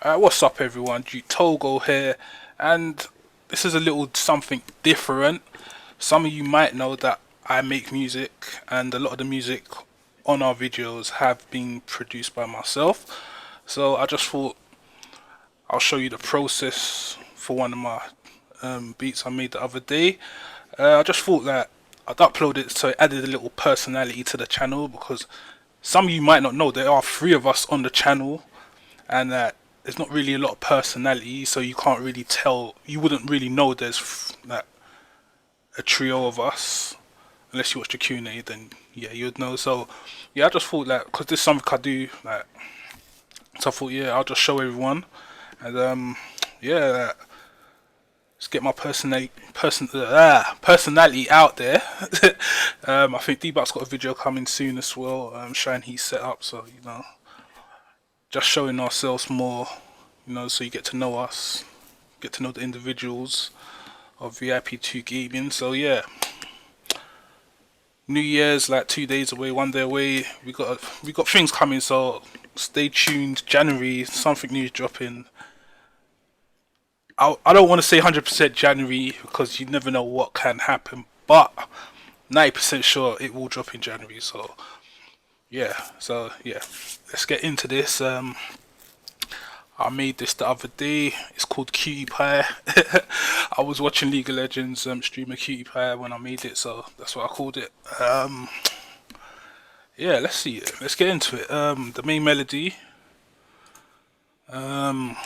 What's up, everyone? Togo here, and this is a little something different. Some of you might know that I make music, and a lot of the music on our videos have been produced by myself. So I just thought I'll show you the process for one of my beats I made the other day. I just thought that I'd upload it so it added a little personality to the channel because some of you might not know there are three of us on the channel, and that there's not really a lot of personality, so you can't really tell. You wouldn't really know there's like a trio of us unless you watch the Q&A. Then yeah, you'd know. So yeah, I just thought that because this is something I do, like, so I thought yeah, I'll just show everyone, and yeah, let's get my personality out there. I think D-Buck's got a video coming soon as well, showing his setup. So just showing ourselves more, so you get to know us, get to know the individuals of VIP2 Gaming. So yeah, New Year's like 2 days away, 1 day away. We got things coming, so stay tuned. January, something new is dropping. I don't want to say 100% January because you never know what can happen, but 90% sure it will drop in January. So yeah, let's get into this. I made this the other day. It's called Cutie Pie. I was watching League of Legends streamer Cutie Pie when I made it, so that's what I called it. Yeah, let's see it. Let's get into it. The main melody. Um,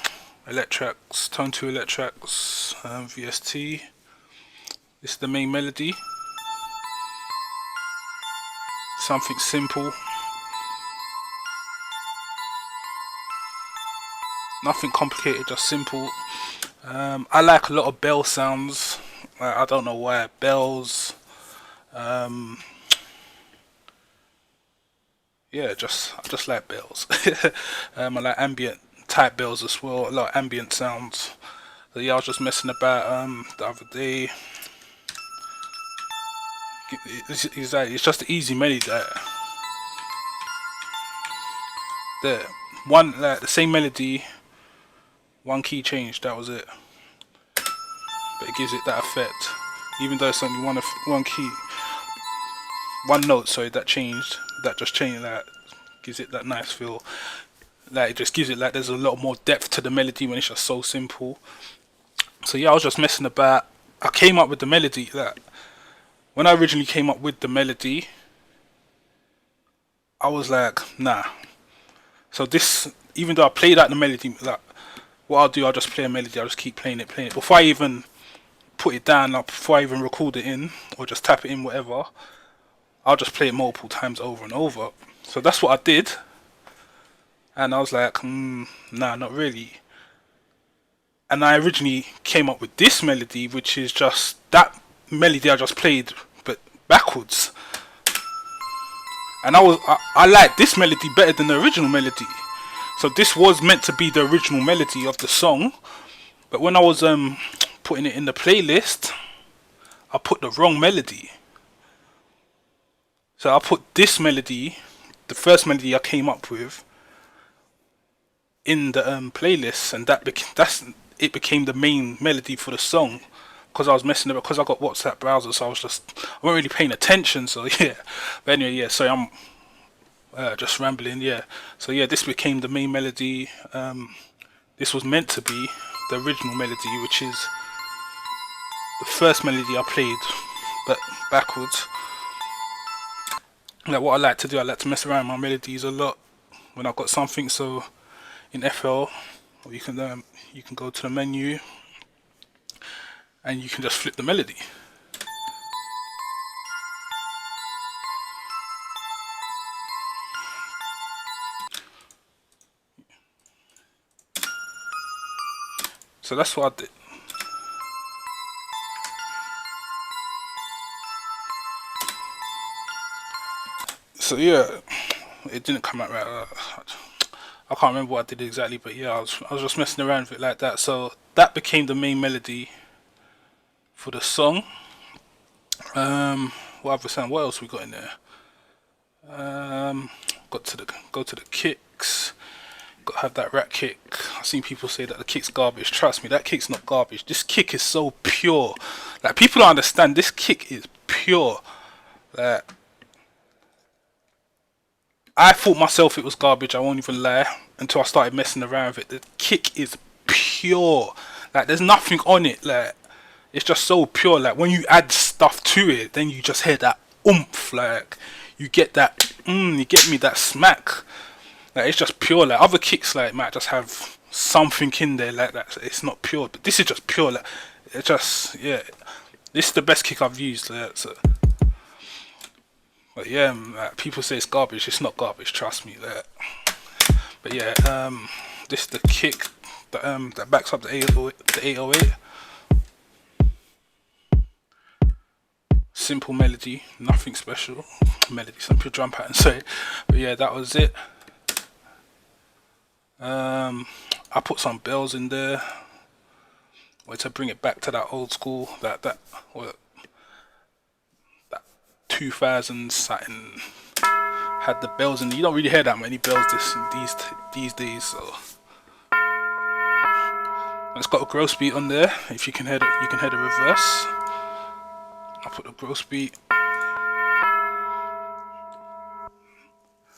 Electrax, Tone 2 Electrax, VST. This is the main melody. Something simple. Nothing complicated, just simple. I like a lot of bell sounds. I don't know why. Bells. Um, yeah, I just like bells. I like ambient type bells as well. A lot of ambient sounds. So yeah, I was just messing about the other day. It's just an easy melody. The one, like the same melody, one key change. That was it. But it gives it that effect, even though it's only one key, one note. Sorry, that changed. That just changed. That gives it that nice feel. Like it just gives it like there's a lot more depth to the melody when it's just so simple. So yeah, I was just messing about. I came up with the melody. That when I originally came up with the melody, I was like, nah. So this, even though I played out the melody, like what I'll do, I'll just play a melody. I'll just keep playing it, before I even put it down, like before I even record it in or just tap it in, whatever. I'll just play it multiple times over and over. So that's what I did, and I was like, nah, not really. And I originally came up with this melody, which is just that melody I just played, but backwards. And I like this melody better than the original melody. So this was meant to be the original melody of the song, but when I was putting it in the playlist, I put the wrong melody. So I put this melody, the first melody I came up with, in the playlist, and it became the main melody for the song. Because I was messing about, because I got WhatsApp browser, so I wasn't really paying attention. So yeah, but anyway, yeah. So I'm just rambling, yeah. So yeah, this became the main melody. This was meant to be the original melody, which is the first melody I played, but backwards. Like what I like to do, I like to mess around with my melodies a lot when I've got something. So in FL, or you can go to the menu and you can just flip the melody. So that's what I did. So yeah, it didn't come out right. I can't remember what I did exactly, but yeah, I was just messing around with it like that. So that became the main melody for the song. What other sound? What else we got in there? Got to go to the kicks. Got to have that rat kick. I've seen people say that the kick's garbage. Trust me, that kick's not garbage. This kick is so pure. Like, people don't understand. This kick is pure. Like, I thought myself it was garbage. I won't even lie. Until I started messing around with it. The kick is pure. Like, there's nothing on it. Like, it's just so pure. Like, when you add stuff to it, then you just hear that oomph. Like, you get that. You get me, that smack. Like, it's just pure. Like, other kicks like might just have something in there like that. It's not pure, but this is just pure. Like, it just, yeah. This is the best kick I've used. Like, so. But yeah, like, people say it's garbage. It's not garbage. Trust me. Like, but yeah, this is the kick that backs up the 808. Simple melody, nothing special. Melody, some pure drum pattern. So, but yeah, that was it. I put some bells in there, to bring it back to that old school, that 2000s something. Had the bells in. You don't really hear that many bells these days. So it's got a gross beat on there. If you can hear you can hear the reverse. I put the gross beat.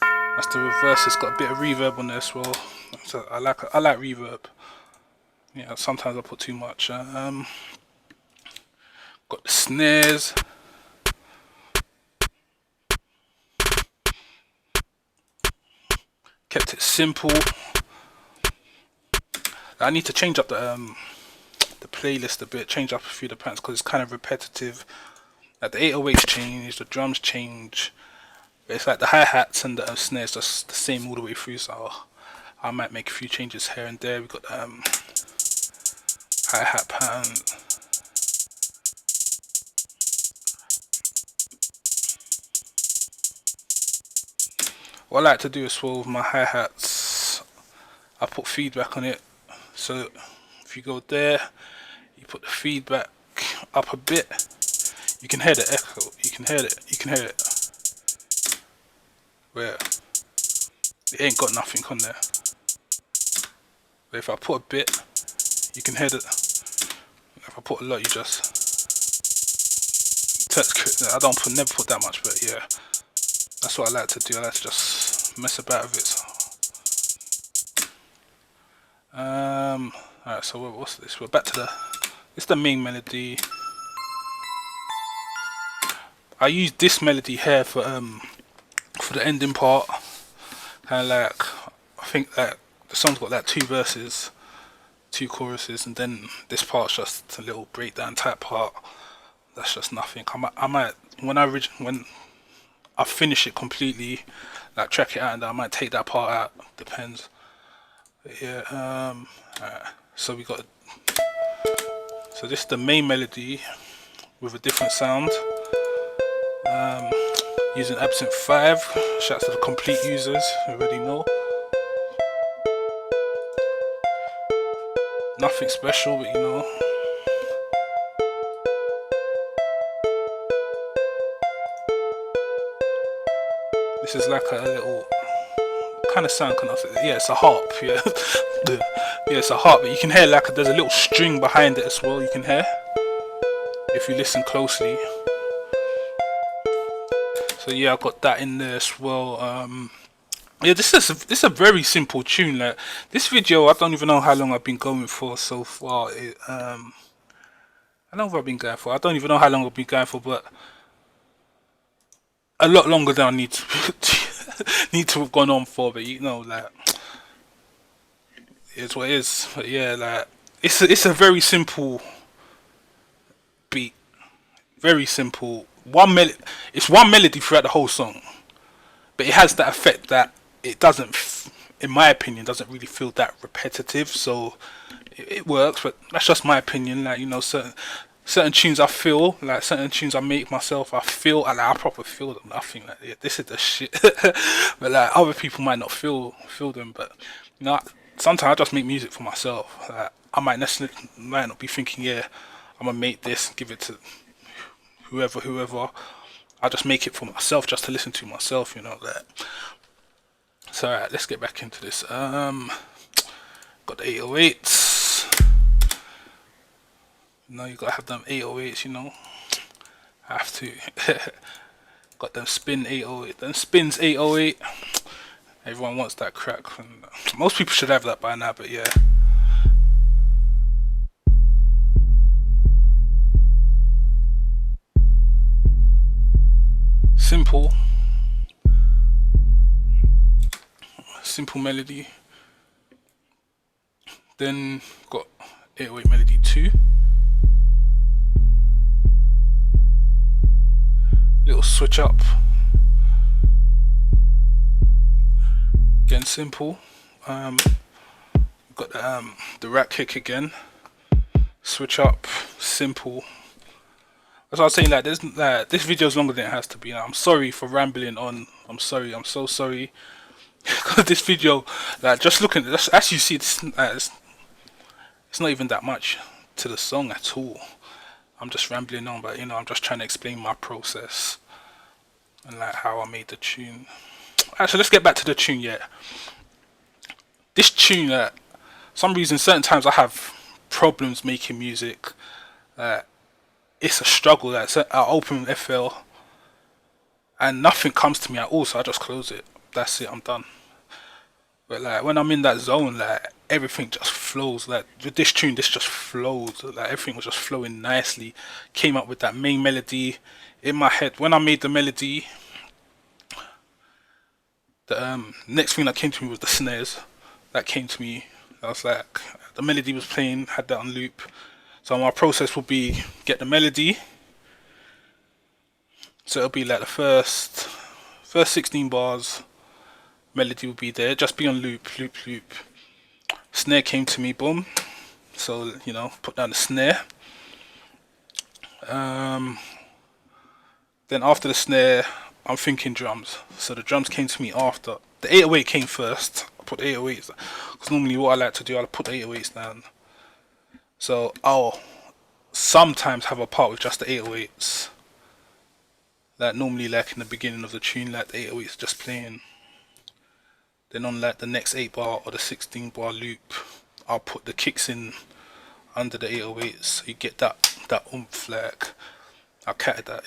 That's the reverse. It's got a bit of reverb on there as well. So I like reverb. Yeah, sometimes I put too much. Got the snares. Kept it simple. I need to change up the playlist a bit. Change up a few of the patterns because it's kind of repetitive. Like, the 808s change, the drums change. It's like the hi-hats and the snares just the same all the way through, so I might make a few changes here and there. We got hi-hat pattern. What I like to do as well with my hi-hats, I put feedback on it. So if you go there, you put the feedback up a bit, you can hear the echo. You can hear it. Where it ain't got nothing on there. But if I put a bit, you can hear it. If I put a lot, you just. I never put that much, but yeah, that's what I like to do. I like to just mess about with it. So. Alright, so what's this? We're back to it's the main melody. I use this melody here for the ending part. Kind of like, I think that the song's got like 2 verses, 2 choruses, and then this part's just a little breakdown type part. That's just nothing. I might when I finish it completely, like track it out, and I might take that part out. Depends. But yeah. Alright. So we got. So this is the main melody with a different sound. Using Absinthe 5. Shout out to the complete users, you already know. Nothing special, but you know. This is like a little kind of sound, can I say? Yeah, it's a harp, yeah. Yeah, it's a harp, but you can hear like there's a little string behind it as well, you can hear. If you listen closely. So yeah, I got that in there as well. Yeah, this is a very simple tune. Like, this video, I don't even know how long I've been going for so far. How long have I been going for? I don't even know how long I've been going for, but a lot longer than I need to need to have gone on for. But you know, like, it's what it is. But yeah, like, it's a very simple beat, very simple. It's one melody throughout the whole song, but it has that effect that it doesn't, in my opinion, doesn't really feel that repetitive. So it works, but that's just my opinion. Like, you know, certain tunes I feel, like certain tunes I make myself, I feel, and I proper feel them. I think like, yeah, this is the shit. But like, other people might not feel them. But you know, sometimes I just make music for myself. Like, I might not be thinking, yeah, I'm gonna make this, give it to whoever. I just make it for myself, just to listen to myself, you know. That. So alright, let's get back into this. Got got the 808s. You gotta have them 808s, have to. Got them spin 808, them spins 808. Everyone wants that crack. Most people should have that by now, but yeah. Simple melody. Then got 808 melody 2. Little switch up. Again, simple. Got the rat kick again. Switch up, simple. As I was saying, this video is longer than it has to be. I'm sorry for rambling on. I'm sorry. I'm so sorry. Because this video, just looking, as you see, it's not even that much to the song at all. I'm just rambling on, but I'm just trying to explain my process and how I made the tune. Actually, let's get back to the tune. Yeah, this tune, some reason, certain times I have problems making music. It's a struggle. I open FL and nothing comes to me at all, so I just close it. That's it. I'm done. But when I'm in that zone, everything just flows. With this tune, this just flows. Everything was just flowing nicely. Came up with that main melody in my head. When I made the melody, the next thing that came to me was the snares. That came to me. I was like, the melody was playing, had that on loop. So my process will be get the melody. So it'll be like the first 16 bars. Melody will be there, just be on loop. Snare came to me, boom. So put down the snare. Then after the snare, I'm thinking drums. So the drums came to me after. The 808 came first. I put the 808s because normally what I like to do, I'll put the 808s down. So I'll sometimes have a part with just the 808s. Normally in the beginning of the tune, the 808s just playing. Then on the next 8 bar or the 16 bar loop, I'll put the kicks in under the 808s, so you get that oomph. I catted that.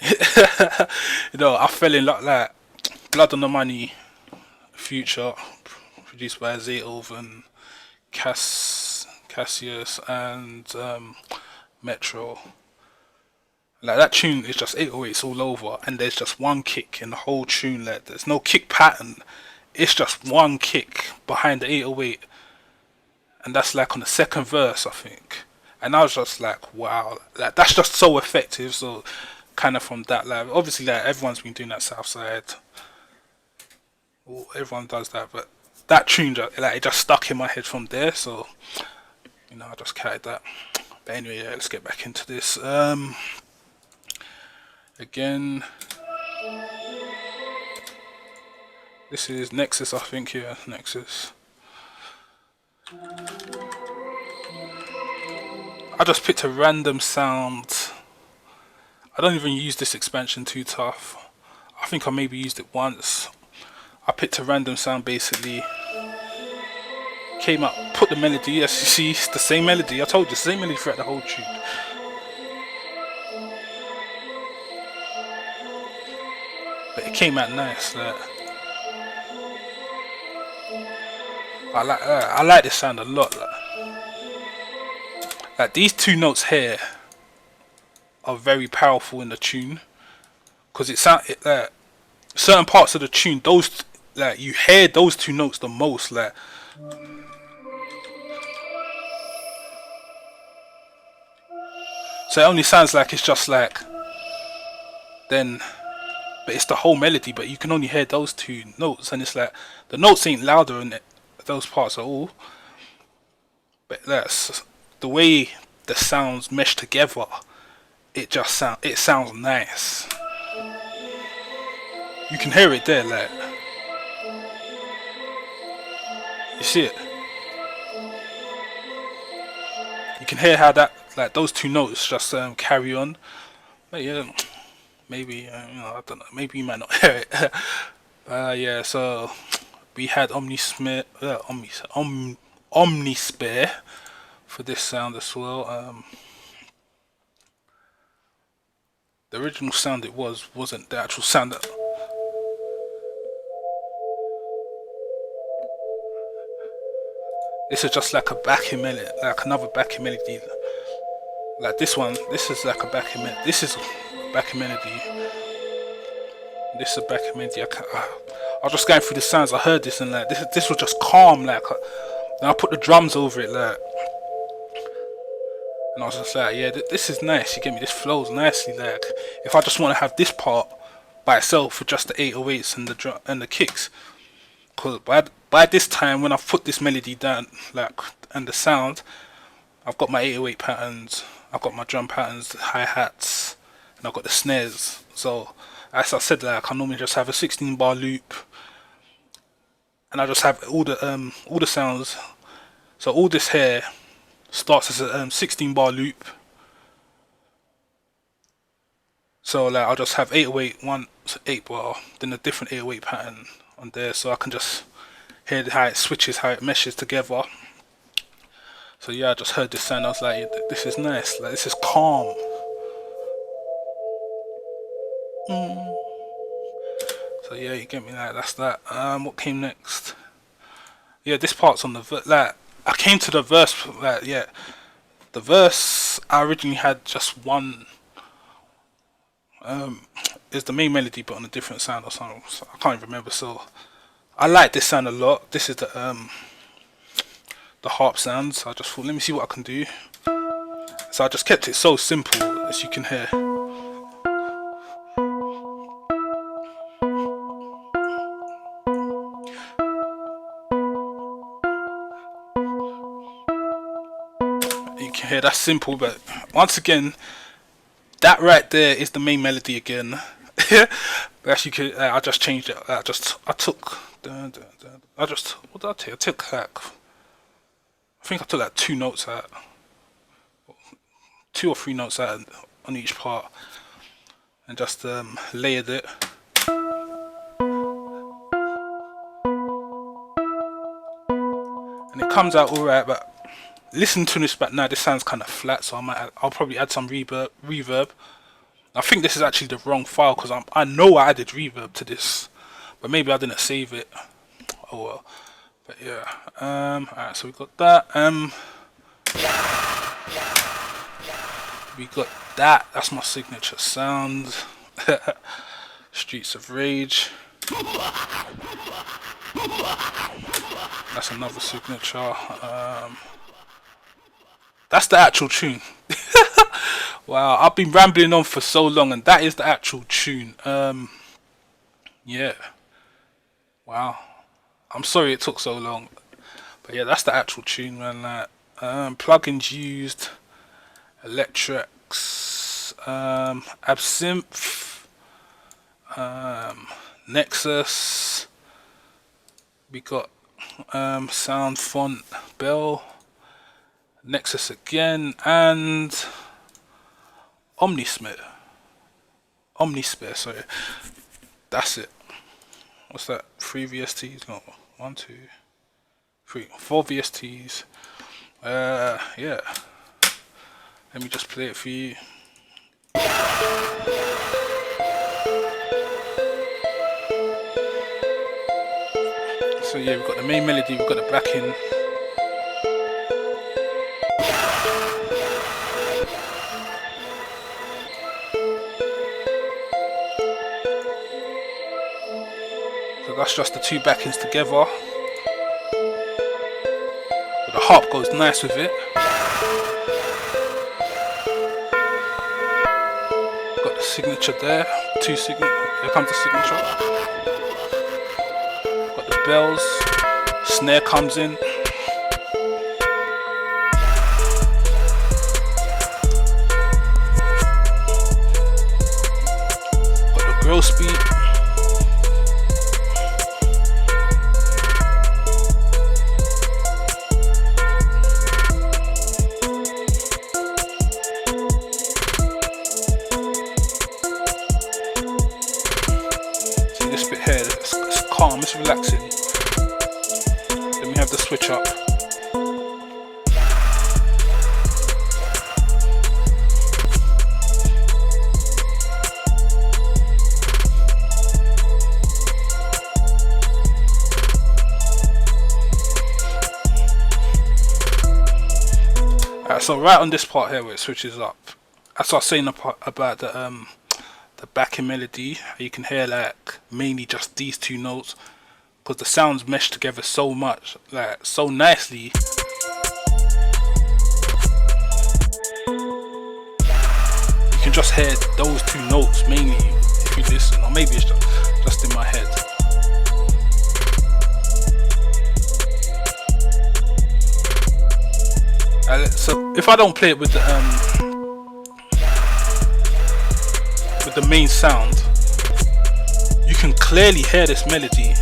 I fell in like Blood on the Money, Future, produced by Zaytov and Cassius and Metro. That tune is just 808s all over, and there's just one kick in the whole tune. There's no kick pattern. It's just one kick behind the 808, and that's on the second verse, I think. And I was just like, wow, that's just so effective. So kind of from that, obviously, everyone's been doing that Southside. Everyone does that, but that tune, it just stuck in my head from there. So I just carried that. But anyway, yeah, let's get back into this. Again. This is Nexus, I think, yeah, Nexus. I just picked a random sound. I don't even use this expansion too tough. I think I maybe used it once. I picked a random sound basically. Came up, put the melody, yes, you see, it's the same melody. I told you, the same melody throughout the whole tune. But it came out nice. I like this sound a lot. These two notes here are very powerful in the tune, because certain parts of the tune, those you hear those two notes the most. So it only sounds like it's just then, but it's the whole melody. But you can only hear those two notes, and it's the notes ain't louder in those parts at all. But that's the way the sounds mesh together. It sounds nice. You can hear it there, you see it. You can hear how that those two notes just carry on. But yeah, maybe I don't know. Maybe you might not hear it. Yeah. So we had Omnisphere for this sound as well. The original sound it wasn't the actual sound that. This is just like a backing melody, like another backing melody. Like this one, this is like a backing melody. This is a backing melody. This is a backing melody. I was just going through the sounds. I heard this and like this was just calm. Like, and I put the drums over it, like, and I was just like, yeah, this is nice. You get me? This flows nicely. Like, if I just want to have this part by itself with just the 808s and the drum and the kicks. Because by this time, when I've put this melody down, like, and the sound, I've got my 808 patterns, I've got my drum patterns, the hi-hats, and I've got the snares. So, as I said, like, I normally just have a 16-bar loop, and I just have all the sounds. So all this here starts as a 16-bar loop. So like I'll just have 808, 8-bar, then a different 808 pattern on there, so I can just hear how it switches, how it meshes together. So yeah, I just heard this sound. I was like, this is nice. Like, this is calm. So yeah, you get me. Like, that's that. What came next? Yeah, this part's on the like. I came to the verse. Like, yeah, the verse I originally had just one. Is the main melody but on a different sound or something. So I can't even remember. So I like this sound a lot. This is the harp sound. So I just thought, let me see what I can do. So I just kept it so simple, as you can hear. You can hear that's simple, but once again, that right there is the main melody again. But as you can, I just changed it. What did I take? I took like, I think I took like 2 notes out, 2 or 3 notes out on each part, and just layered it. And it comes out alright, but listen to this back now, this sounds kind of flat, so I'll probably add some reverb. I think this is actually the wrong file, because I know I added reverb to this, but maybe I didn't save it. Oh well. But yeah, alright, so we got that. We got that. That's my signature sound. Streets of Rage. That's another signature. That's the actual tune. Wow, I've been rambling on for so long, and that is the actual tune. Yeah. Wow. I'm sorry it took so long, but yeah, that's the actual tune, man. Like, plugins used: Electrics, Absinthe, Nexus. We got Sound Font Bell, Nexus again, and Omnisphere, sorry. That's it. What's that? 3 VSTs? No, 1, 2, 3, 4 VSTs. Yeah. Let me just play it for you. So yeah, we've got the main melody, we've got the backing. So that's just the 2 backings together. But the harp goes nice with it. Got the signature there. 2 signature. Here comes the signature. Got the bells. Snare comes in. Got the gross beat. It's calm, it's relaxing. Then we have the switch up. So right on this part here where it switches up, as I was saying about the backing melody, you can hear like mainly just these two notes because the sounds mesh together so much, like so nicely. You can just hear those two notes mainly if you listen, or maybe it's just in my head. So if I don't play it with the main sound, you can clearly hear this melody.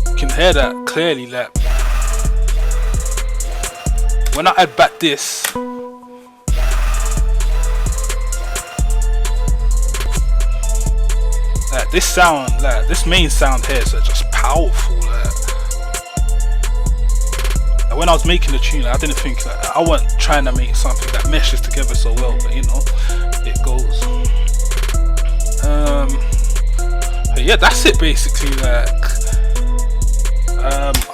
You can hear that clearly. Like when I add back this, like this sound, like this main sound here is just powerful. Like when I was making the tune, I didn't think I wasn't trying to make something that meshes together so well, but you know, it goes. But yeah, that's it basically. Like,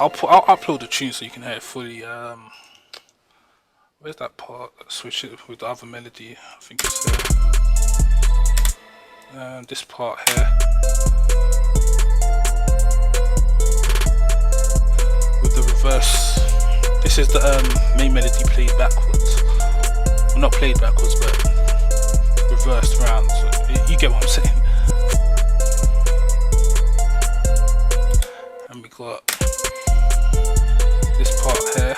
I'll upload the tune so you can hear it fully. Where's that part? Switch it with the other melody. I think it's there. This part here with the reverse. This is the main melody played backwards. Well, not played backwards, but reversed round. So you get what I'm saying. And we got this part here.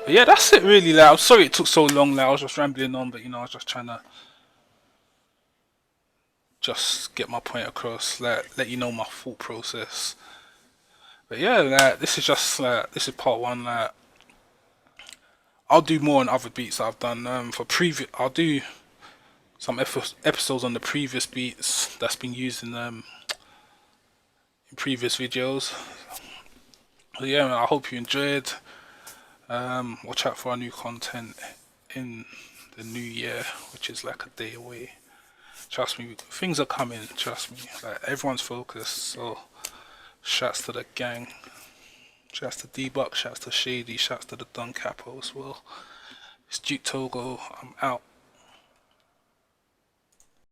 Yeah, that's it really. Like, I'm sorry it took so long. Like, I was just rambling on, but you know, I was just trying to just get my point across, like let you know my thought process. But yeah, like this is just this is part one. Like I'll do more on other beats that I've done. For previous, I'll do some episodes on the previous beats that's been used in previous videos. But yeah, man, I hope you enjoyed. Watch out for our new content in the new year, which is like a day away. Trust me, things are coming. Trust me, like everyone's focused. So, shouts to the gang. Shouts to D-Buck. Shouts to Shady. Shouts to the Dun Capo as well. It's Duke Togo. I'm out.